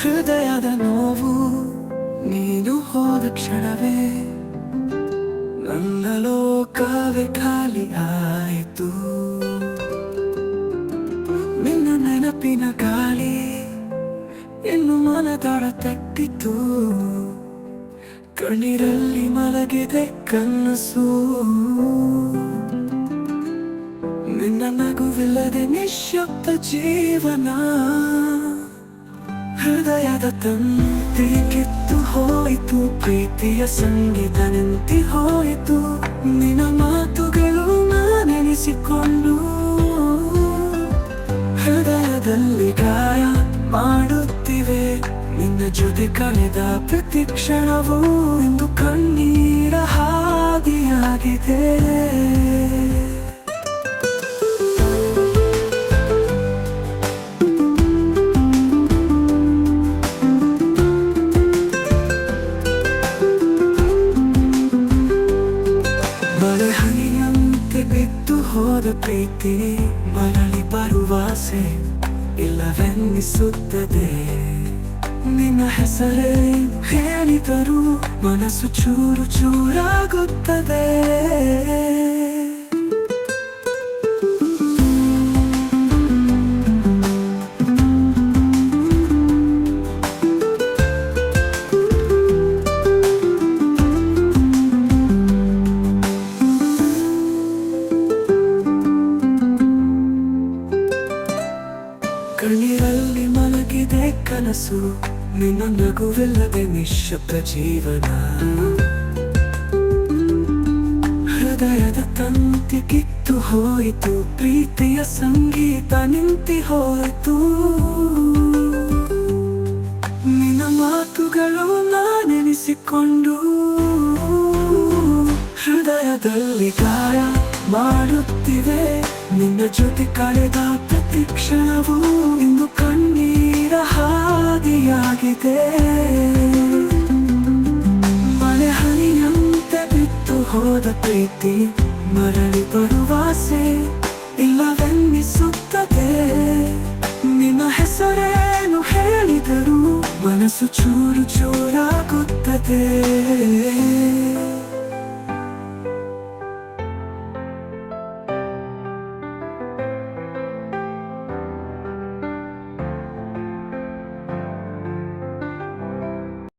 ಹೃದಯದ ನೋವು ನೀನು ಹೋದ ಕ್ಷಣವೇ ನನ್ನ ಲೋಕವೇ ಖಾಲಿ ಆಯಿತು. ನಿನ್ನ ನೆನಪಿನ ಗಾಳಿ ಇನ್ನು ಮನದಾಳ ತಟ್ಟಿತು. ಕಣ್ಣೀರಲ್ಲಿ ಮಲಗಿದೆ ಕನಸು. ನಿನ್ನ ನಗುವಿಲ್ಲದೆ ನಿಶ್ಶಬ್ದ ಜೀವನ. ಹೃದಯದ ತಂತಿ ಕಿತ್ತು ಹೋಯಿತು, ಪ್ರೀತಿಯ ಸಂಗೀತ ನಿಂತಿ ಹೋಯಿತು. ನಿನ್ನ ಮಾತುಗಳು ನಾನೆನಿಸಿಕೊಂಡು ಹೃದಯದಲ್ಲಿ ಗಾಯ ಮಾಡುತ್ತಿವೆ. ನಿನ್ನ ಜೊತೆ ಕಳೆದ ಪ್ರತಿ ಕ್ಷಣವೂ ಇಂದು ಕಣ್ಣೀರ ಹಾದಿಯಾಗಿದೆ. ಮಳೆ ಹನಿಯಂತೆ ಬಿದ್ದು ಹೋದ ಪ್ರೀತಿ ಮರಳಿ ಬರುವಾಸೆ ಇಲ್ಲವೆನ್ನಿಸುತ್ತದೆ. ನಿನ್ನ ಹೆಸರೇ ಹೇಳಿದರೂ ಮನಸ್ಸು ಚೂರು ಚೂರಾಗುತ್ತದೆ. ಕಣ್ಣೀರಲ್ಲಿ ಮಲಗಿದೆ ಕನಸು. ನಿನ್ನ ನಗುವಿಲ್ಲದೆ ನಿಶ್ಶಬ್ದ ಜೀವನ. ಹೃದಯದ ತಂತಿ ಕಿತ್ತು ಹೋಯಿತು, ಪ್ರೀತಿಯ ಸಂಗೀತ ನಿಂತಿ ಹೋಯಿತು. ನಿನ್ನ ಮಾತುಗಳು ನಾನೆನಿಸಿಕೊಂಡು ಹೃದಯದಲ್ಲಿ ಗಾಯ ಮಾಡುತ್ತಿವೆ. ನಿನ್ನ ಜೊತೆ ಕಳೆದ ಪ್ರತಿ ಕ್ಷಣವೂ ಇಂದು ಕಣ್ಣೀರ ಹಾದಿಯಾಗಿದೆ. ಮಳೆ ಹನಿಯಂತೆ ಬಿದ್ದು ಹೋದ ಪ್ರೀತಿ ಮರಳಿ ಬರುವಾಸೆ ಇಲ್ಲವೆನ್ನಿಸುತ್ತದೆ. ನಿನ್ನ ಹೆಸರೇನು ಹೇಳಿದರೂ ಮನಸ್ಸು ಚೂರು ಚೂರಾಗುತ್ತದೆ.